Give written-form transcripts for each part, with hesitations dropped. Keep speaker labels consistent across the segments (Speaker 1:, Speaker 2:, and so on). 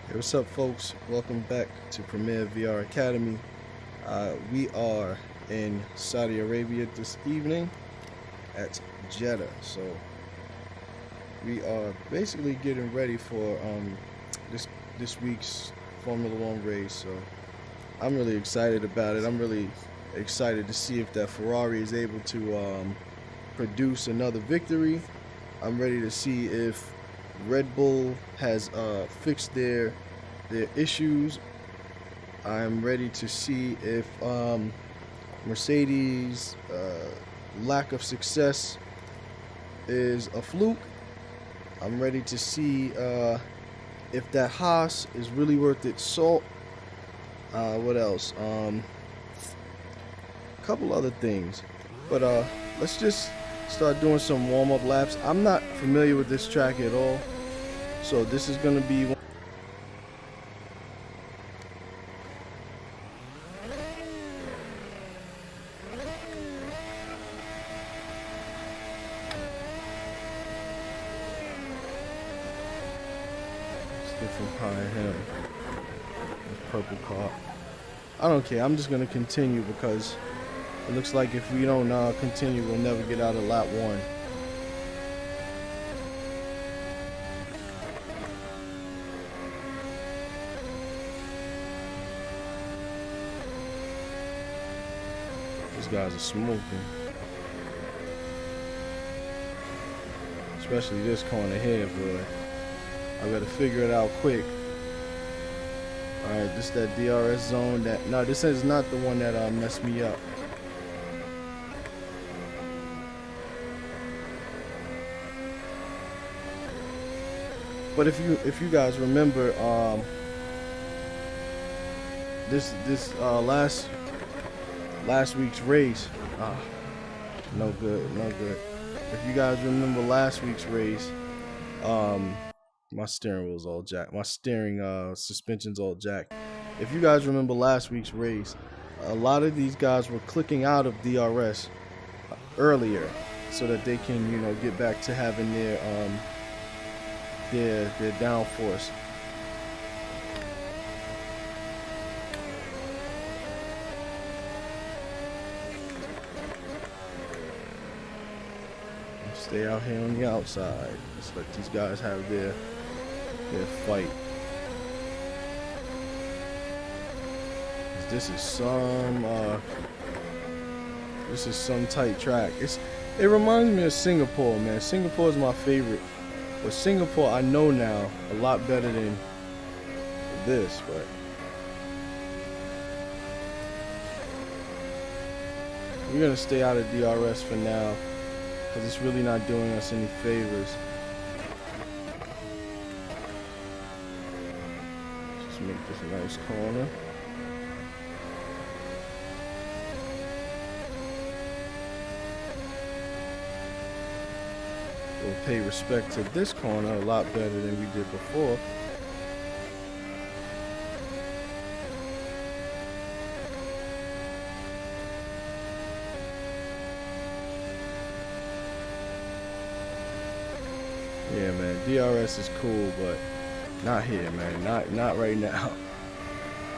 Speaker 1: Hey, what's up, folks? Welcome back to PremierVRA Academy. We are in Saudi Arabia this evening at Jeddah. So we are basically getting ready for this week's Formula One race. So I'm really excited about it. I'm really excited to see if that Ferrari is able to produce another victory. I'm ready to see if Red Bull has fixed their issues. I'm ready to see if Mercedes' lack of success is a fluke. I'm ready to see if that Haas is really worth its salt. What else? A couple other things. But let's just start doing some warm-up laps. I'm not familiar with this track at all, so this is going to be one. Different behind him. Purple car. I don't care. I'm just going to continue because it looks like if we don't continue, we'll never get out of lap one. These guys are smoking. Especially this corner here, boy. I gotta figure it out quick. Alright, this is that DRS zone no, this is not the one that messed me up. But if you guys remember this last week's race, no good. If you guys remember last week's race, my steering wheel's all jacked. My steering suspension's all jacked. If you guys remember last week's race, a lot of these guys were clicking out of DRS earlier so that they can, get back to having their downforce. Stay out here on the outside. Just let these guys have their fight. This is some tight track. It reminds me of Singapore, man. Singapore is my favorite. But Singapore, I know now a lot better than this. But we're gonna stay out of DRS for now, because it's really not doing us any favors. Just make this a nice corner. We'll pay respect to this corner a lot better than we did before. Yeah, man, DRS is cool, but not here, man. Not right now.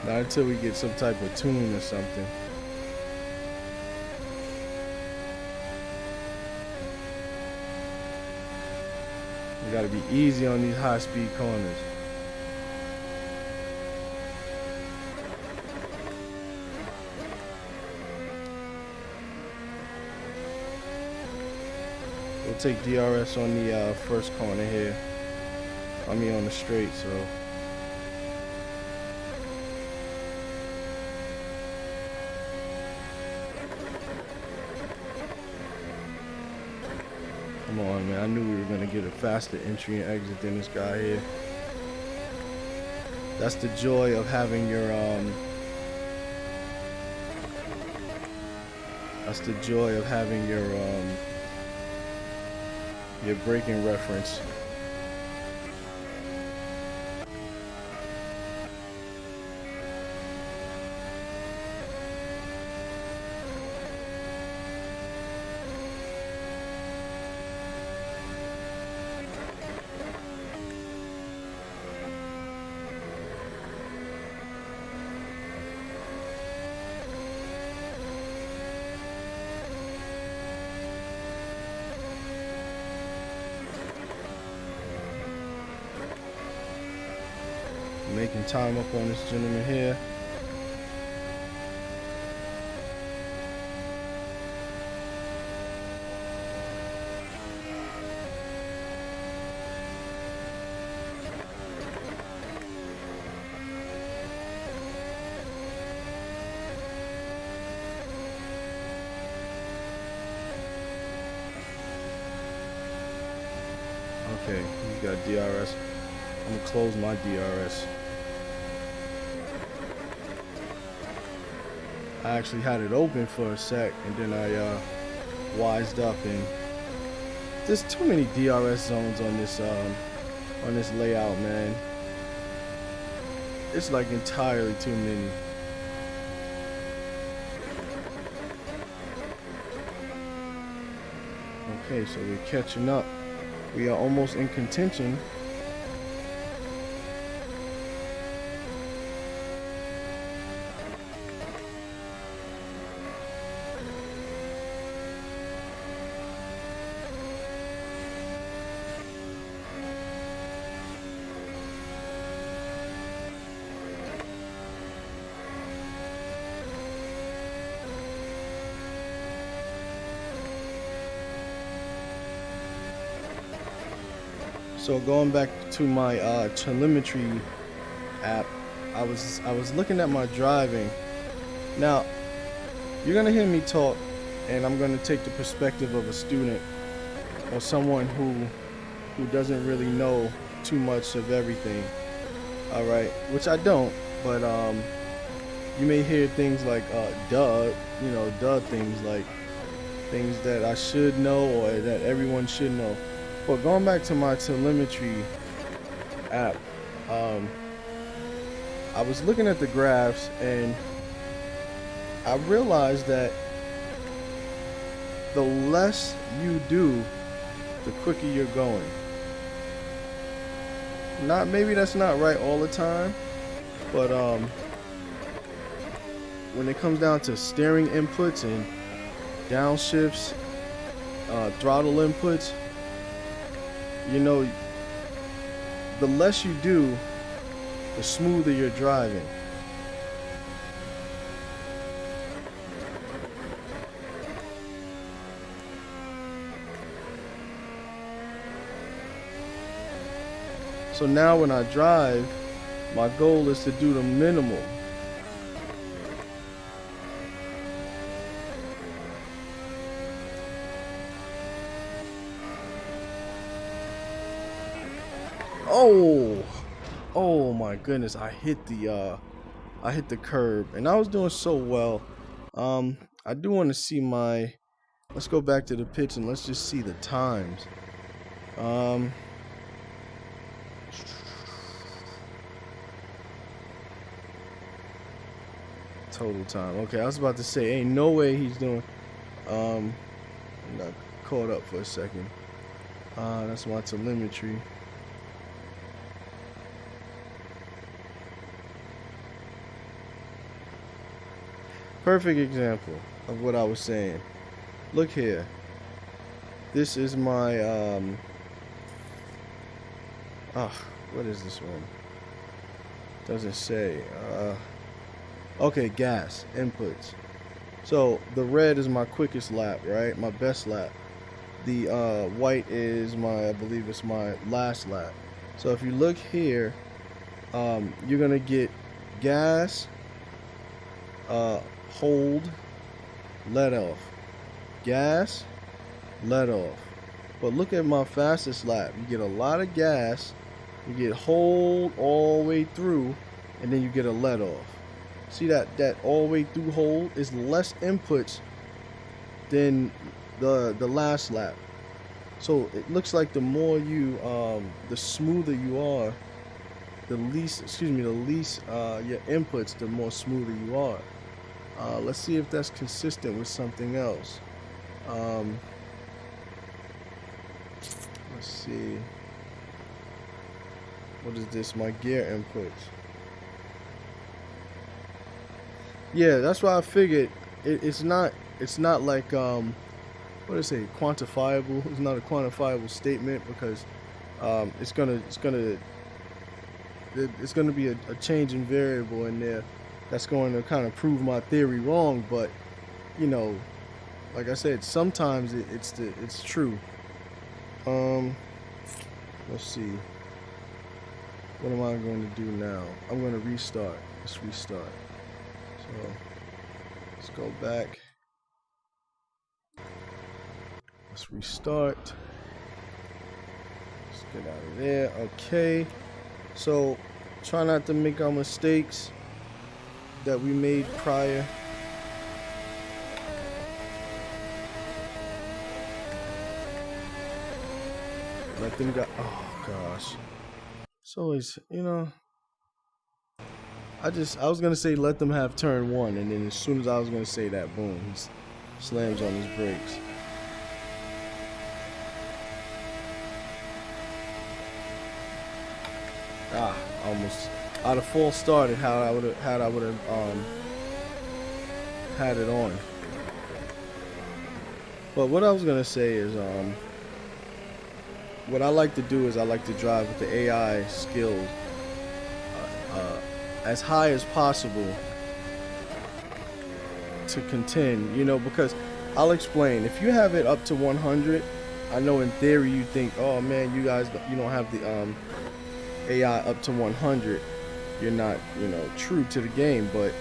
Speaker 1: Not until we get some type of tune or something. We gotta be easy on these high-speed corners. We'll take DRS on the first corner here. I mean on the straight, so. Come on, man. I knew we were gonna get a faster entry and exit than this guy here. That's the joy of having your your braking reference. Making time up on this gentleman here. Okay, he's got DRS. I'm gonna close my DRS. I actually had it open for a sec, and then I wised up, and there's too many DRS zones on this layout, man. It's like entirely too many. Okay, so we're catching up. We are almost in contention. So going back to my telemetry app, I was looking at my driving. Now, you're gonna hear me talk, and I'm gonna take the perspective of a student or someone who doesn't really know too much of everything. All right, which I don't, but you may hear things like duh things like things that I should know or that everyone should know. But going back to my telemetry app, I was looking at the graphs, and I realized that the less you do, the quicker you're going. Maybe that's not right all the time, but when it comes down to steering inputs and downshifts, throttle inputs, you know, the less you do, the smoother you're driving. So now when I drive, my goal is to do the minimal. Oh my goodness, I hit the curb, and I was doing so well. I do want to see let's go back to the pitch and let's just see the times. Total time. Okay, I was about to say, ain't no way he's doing. I'm not caught up for a second. That's my telemetry. Perfect example of what I was saying. Look here. This is my what is this one? Doesn't say. Okay, gas inputs. So the red is my quickest lap, right? My best lap. The white is I believe it's my last lap. So if you look here, you're gonna get gas, hold, let off, gas, let off. But look at my fastest lap. You get a lot of gas, you get hold all the way through, and then you get a let off. See that all the way through hold is less inputs than the last lap. So it looks like the more you the smoother you are, the least your inputs, the more smoother you are. Let's see if that's consistent with something else. Let's see. What is this? My gear inputs. Yeah, that's why I figured it's not like what do I say, quantifiable. It's not a quantifiable statement because it's gonna it's going to be a changing variable in there that's going to kind of prove my theory wrong. But you know, like I said, sometimes it's true. Let's see. What am I going to do now? I'm going to restart. Let's restart. So let's go back. Let's restart. Let's get out of there. Okay. So try not to make our mistakes that we made prior. Let them go. Oh gosh. It's always, you know, I was gonna say let them have turn one, and then as soon as I was gonna say that, boom, he slams on his brakes. Almost. I'd have false started how I would have had it on. But what I was gonna say is what I like to do is I like to drive with the AI skills as high as possible to contend, you know, because I'll explain. If you have it up to 100, I know in theory you think, oh man, you don't have the AI up to 100, you're not, you know, true to the game. But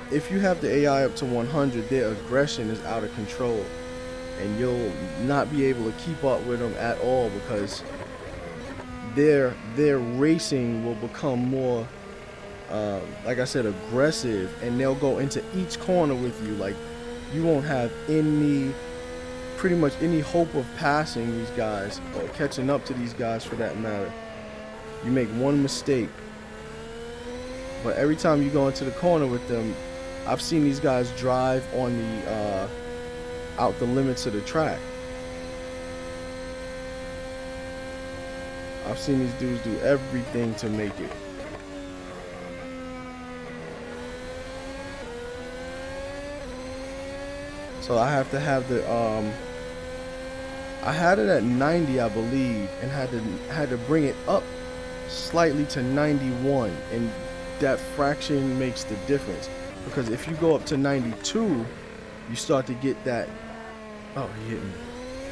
Speaker 1: if you have the AI up to 100, their aggression is out of control, and you'll not be able to keep up with them at all, because their racing will become more, like I said, aggressive, and they'll go into each corner with you. Like, you won't have pretty much any hope of passing these guys or catching up to these guys, for that matter. You make one mistake, but every time you go into the corner with them, I've seen these guys drive on the out the limits of the track. I've seen these dudes do everything to make it. So I have to have the I had it at 90, I believe, and had to bring it up slightly to 91, and that fraction makes the difference, because if you go up to 92, you start to get that, oh, he hit me.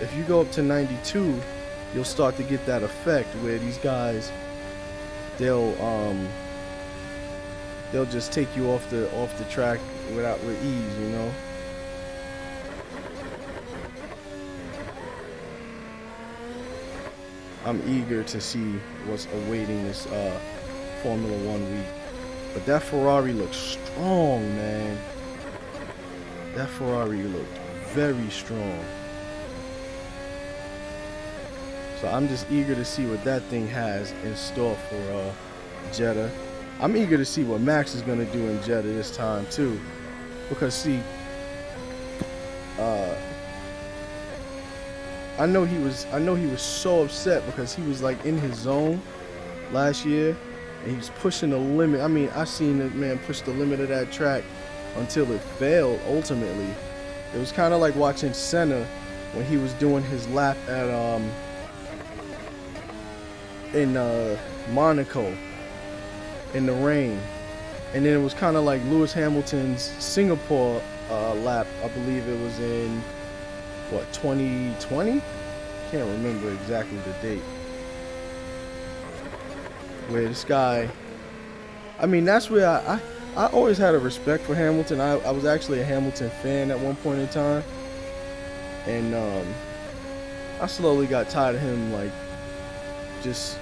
Speaker 1: If you go up to 92, you'll start to get that effect where these guys, they'll just take you off the track with ease, you know. I'm eager to see what's awaiting this Formula 1 week. But that Ferrari looks strong, man. That Ferrari looked very strong. So I'm just eager to see what that thing has in store for Jeddah. I'm eager to see what Max is going to do in Jeddah this time too. Because see, I know he was so upset because he was like in his zone last year, and he was pushing the limit. I mean, I seen that man push the limit of that track until it failed ultimately. It was kind of like watching Senna when he was doing his lap at in Monaco in the rain. And then it was kind of like Lewis Hamilton's Singapore lap. I believe it was in, what, 2020? Can't remember exactly the date. Where this guy, I mean, that's where I always had a respect for Hamilton. I was actually a Hamilton fan at one point in time. And I slowly got tired of him, like, just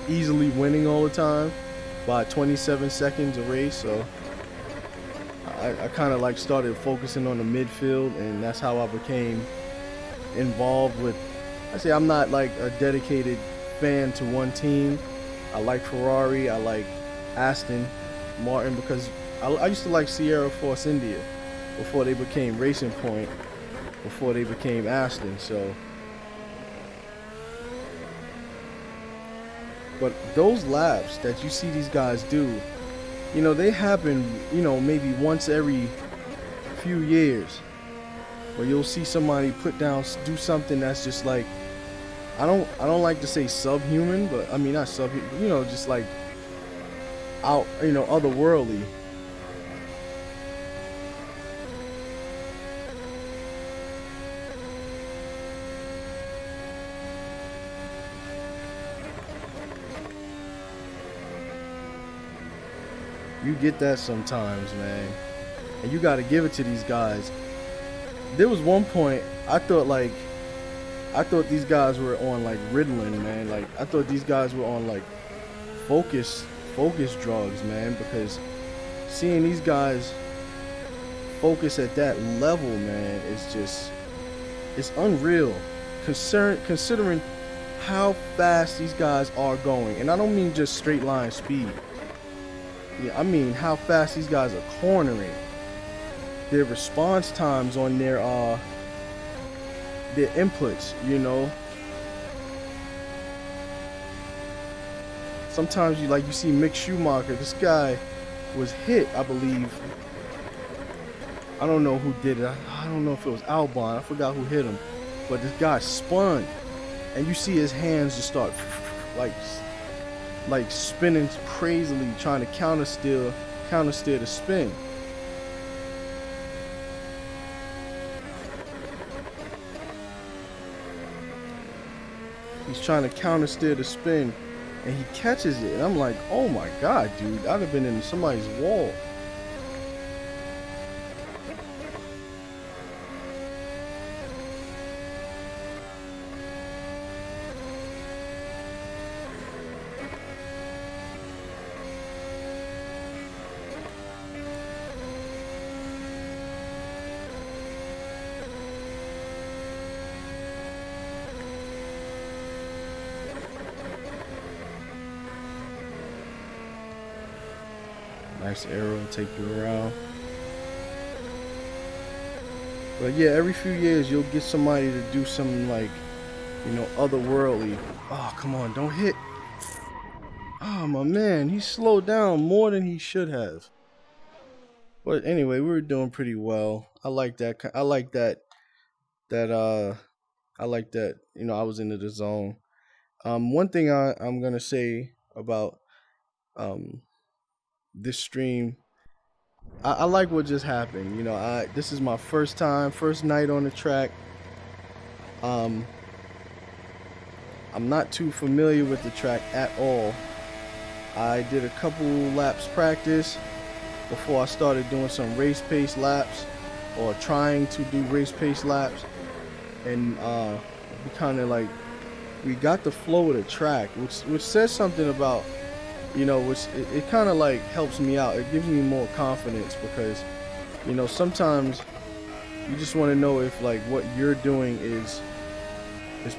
Speaker 1: easily winning all the time by 27 seconds a race. So I kind of like started focusing on the midfield, and that's how I became involved with, I say I'm not like a dedicated fan to one team. I like Ferrari, I like Aston Martin, because I used to like Sierra Force India before they became Racing Point, before they became Aston. So, but those laps that you see these guys do, you know, they happen, you know, maybe once every few years, where you'll see somebody do something that's just like I don't like to say subhuman, but I mean not subhuman, you know, just like out, you know, otherworldly. You get that sometimes, man. And you got to give it to these guys. There was one point I thought these guys were on like Ritalin, man. Like I thought these guys were on like focus drugs, man, because seeing these guys focus at that level, man, is just, it's unreal. Considering how fast these guys are going. And I don't mean just straight line speed. Yeah, I mean how fast these guys are cornering. Their response times on their inputs, you know. Sometimes you see Mick Schumacher. This guy was hit, I believe. I don't know who did it. I don't know if it was Albon. I forgot who hit him. But this guy spun, and you see his hands just start like spinning crazily, trying to countersteer the spin. He's trying to countersteer the spin, and he catches it. And I'm like, oh my God, dude, I'd have been in somebody's wall. Nice arrow, take you around. But yeah, every few years you'll get somebody to do something like, you know, otherworldly. Oh, come on, don't hit. Oh, my man, he slowed down more than he should have. But anyway, we were doing pretty well. I like that. I like that, you know, I was into the zone. One thing I'm going to say about this stream, I like what just happened. You know, this is my first night on the track. I'm not too familiar with the track at all. I did a couple laps practice before I started doing some race pace laps, or trying to do race pace laps, and we kind of like, we got the flow of the track, which says something about, you know, which it kind of like helps me out. It gives me more confidence, because, you know, sometimes you just want to know if like what you're doing is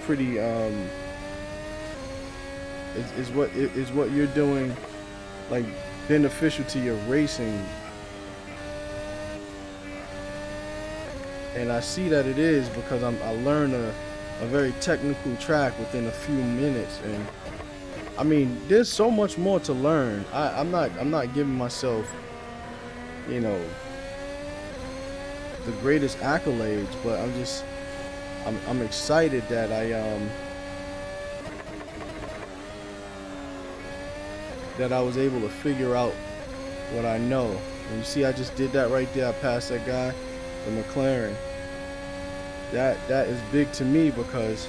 Speaker 1: pretty is what you're doing like beneficial to your racing. And I see that it is, because I learned a very technical track within a few minutes. And I mean, there's so much more to learn. I'm not giving myself, you know, the greatest accolades, but I'm excited that I was able to figure out what I know. And you see, I just did that right there. I passed that guy, the McLaren. That is big to me, because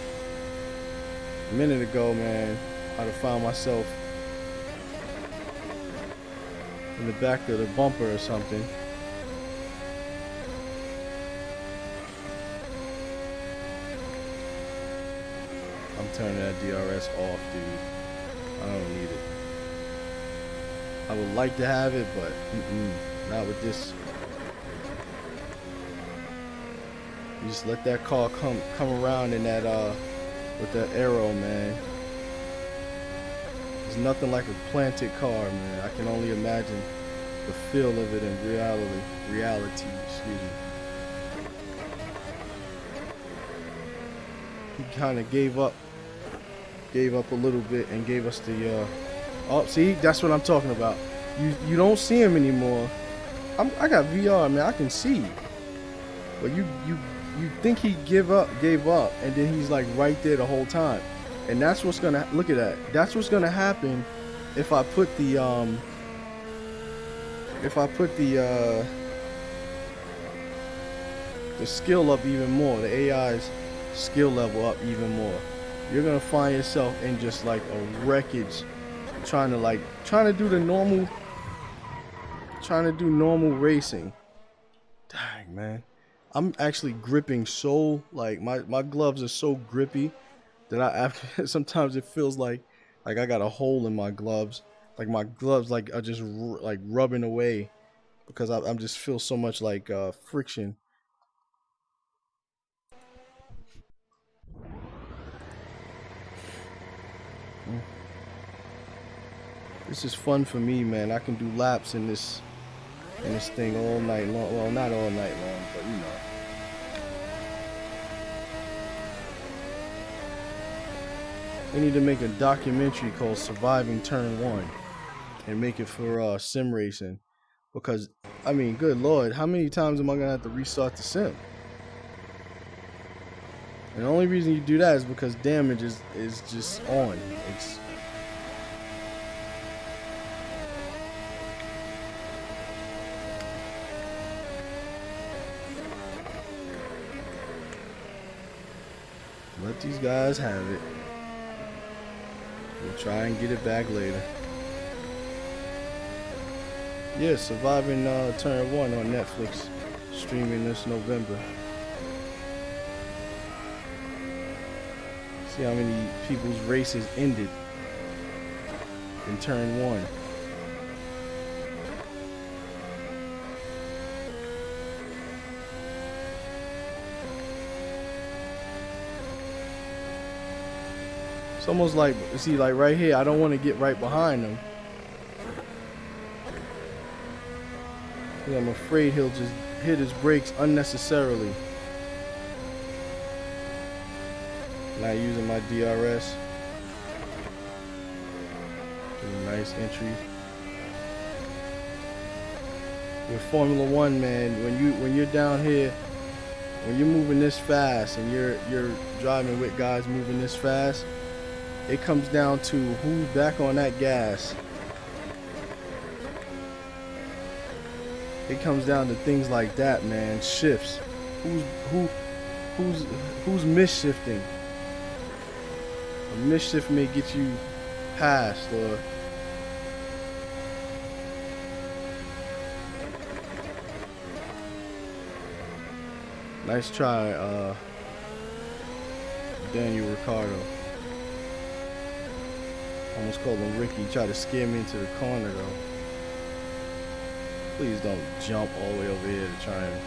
Speaker 1: a minute ago, man, I'd have found myself in the back of the bumper or something. I'm turning that DRS off, dude. I don't need it. I would like to have it, but not with this. You just let that car come around in that with that arrow, man. There's nothing like a planted car, man. I can only imagine the feel of it in reality. Excuse me. He kind of gave up a little bit and gave us the oh, see, that's what I'm talking about. You don't see him anymore. I got VR, man. I can see. But you think he gave up, and then he's like right there the whole time. And that's what's gonna, look at that. That's what's gonna happen if I put the skill up even more, the AI's skill level up even more. You're gonna find yourself in just like a wreckage, trying to do normal racing. Dang, man. I'm actually gripping so, like, my gloves are so grippy that after sometimes it feels like I got a hole in my gloves. Like my gloves like are just like rubbing away because I'm just feel so much like friction. This is fun for me, man. I can do laps in this thing all night long. Well, not all night long, but you know. We need to make a documentary called Surviving Turn 1 and make it for sim racing. Because, I mean, good Lord, how many times am I going to have to restart the sim? And the only reason you do that is because damage is just on. It's let these guys have it. We'll try and get it back later. Yeah, Surviving Turn 1 on Netflix, streaming this November. See how many people's races ended in Turn 1. It's almost like, see, like right here, I don't want to get right behind him. I'm afraid he'll just hit his brakes unnecessarily. Not using my DRS. Nice entry. With Formula One, man, when you're down here, when you're moving this fast and you're driving with guys moving this fast, it comes down to who's back on that gas. It comes down to things like that, man. Shifts. Who's misshifting? A misshift may get you past, or nice try, Daniel Ricciardo. Almost called him Ricky. He tried to scare me into the corner though. Please don't jump all the way over here to try and...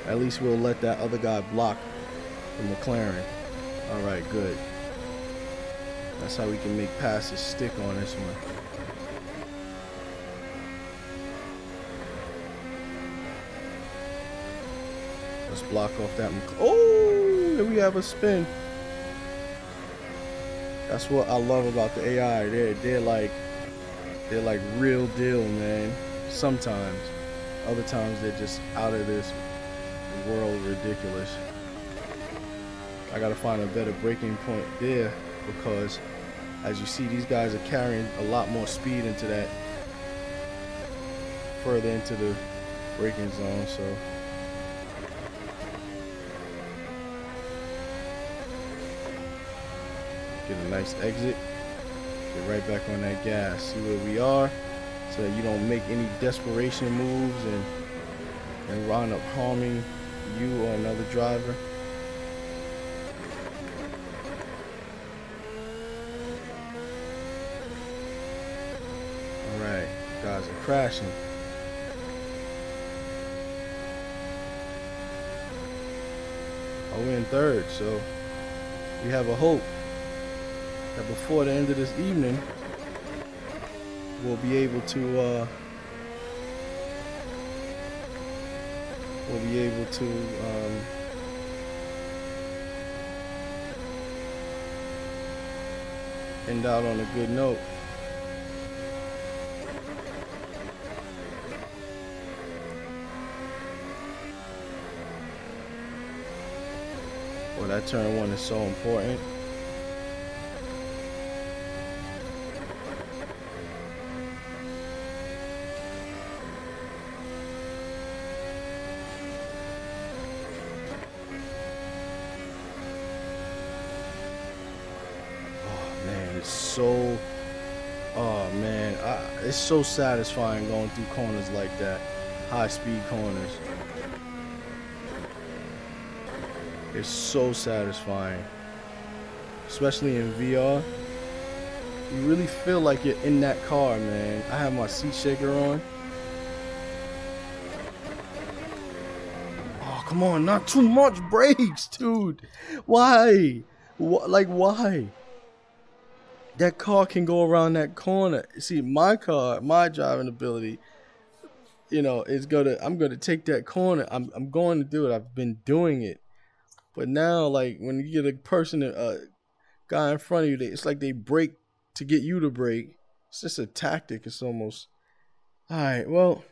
Speaker 1: At least we'll let that other guy block the McLaren. Alright, good. That's how we can make passes stick on this one. Let's block off that McLaren. Oh, here we have a spin. That's what I love about the AI. They're like real deal, man. Sometimes, other times they're just out of this world ridiculous. I gotta find a better breaking point there because, as you see, these guys are carrying a lot more speed into that, further into the braking zone. So. Get a nice exit, get right back on that gas, see where we are, so that you don't make any desperation moves and wind up harming you or another driver. Alright, guys are crashing. Oh, we're in third, so we have a hope that before the end of this evening, we'll be able to end out on a good note. Well, that turn one is so important. Oh man, it's so satisfying going through corners like that, high speed corners. It's so satisfying, especially in VR. You really feel like you're in that car, man. I have my seat shaker on. Oh, come on, not too much brakes, dude. Why? Why? That car can go around that corner. See, my car, my driving ability, you know, I'm gonna take that corner. I'm going to do it. I've been doing it. But now, like, when you get a person, guy in front of you, it's like they brake to get you to brake. It's just a tactic. It's almost... All right, well,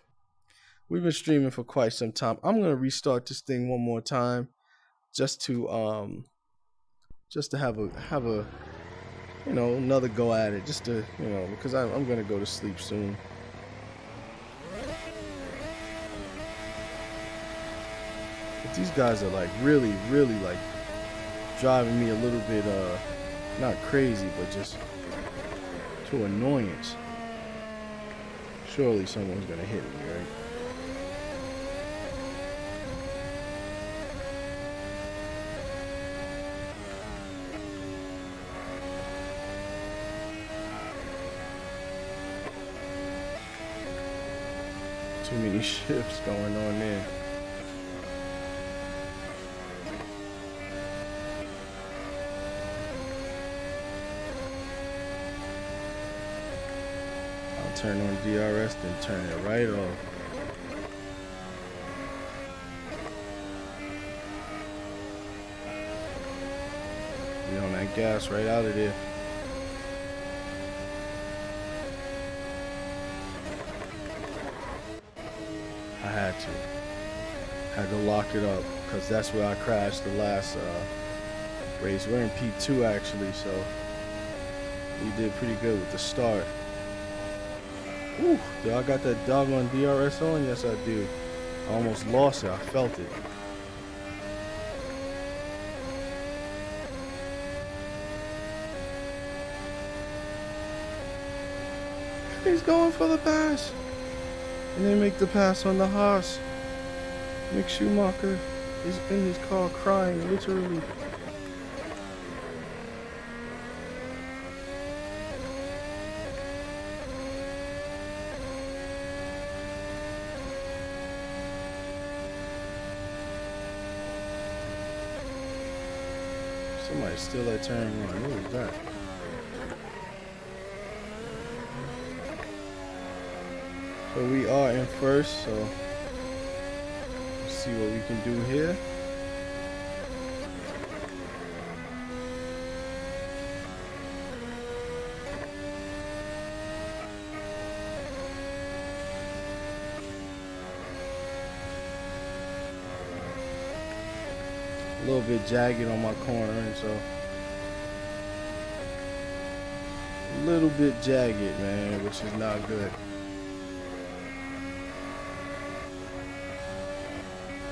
Speaker 1: we've been streaming for quite some time. I'm going to restart this thing one more time just to have a you know, another go at it, just to, you know, because I'm going to go to sleep soon. But these guys are like really like driving me a little bit not crazy, but just to annoyance. Surely someone's gonna hit me, right? Too many shifts going on there. Turn on DRS, then turn it right off. Be on that gas right out of there. I had to lock it up because that's where I crashed the last race. We're in P2 actually, so we did pretty good with the start. Ooh, do I got that doggone DRS on? Yes, I do. I almost lost it. I felt it. He's going for the pass. And they make the pass on the Haas. Mick Schumacher is in his car crying, literally. Somebody steal that turn one. What was that? So we are in first, so let's see what we can do here. A little bit jagged on my corner, and so a little bit jagged, man, which is not good.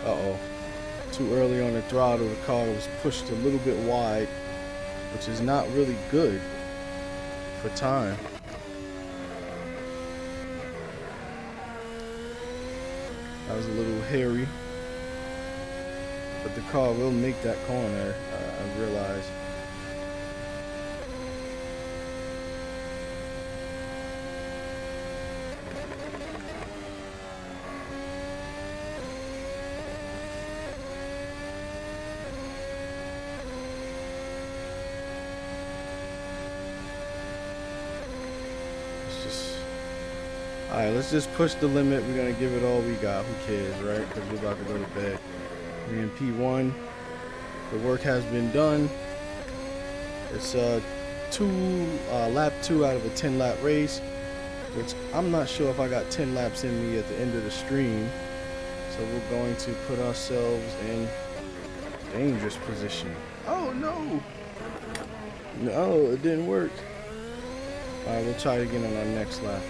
Speaker 1: Uh-oh. Too early on the throttle, the car was pushed a little bit wide, which is not really good for time. That was a little hairy. But the car will make that corner, I realize. Alright, let's just push the limit. We're going to give it all we got. Who cares, right? Because we're about to go to bed. We're in P1. The work has been done. It's lap 2 out of a 10 lap race, which I'm not sure if I got 10 laps in me at the end of the stream. So we're going to put ourselves in dangerous position. Oh no! No, it didn't work. Alright, we'll try it again on our next lap.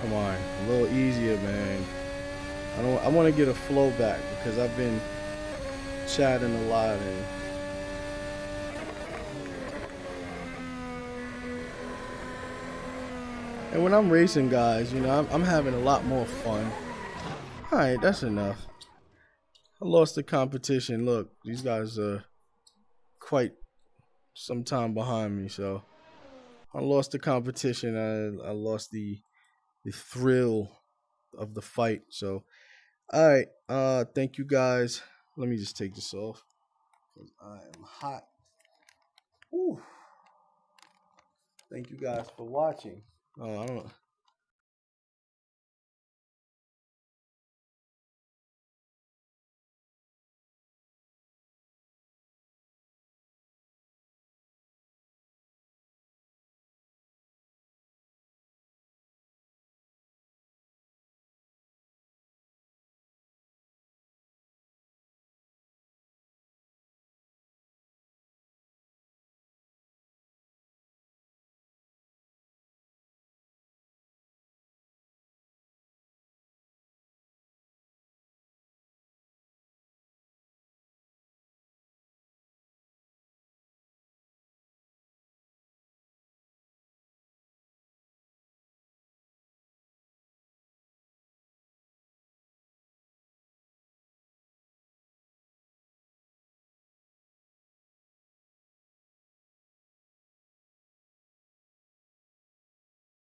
Speaker 1: Come on, a little easier, man. I want to get a flow back because I've been chatting a lot and when I'm racing, guys, you know, I'm having a lot more fun. All right, that's enough. I lost the competition. Look, these guys are quite some time behind me, so I lost the competition. I lost the thrill of the fight. So, all right. Thank you guys. Let me just take this off because I am hot. Ooh. Thank you guys for watching. I don't know.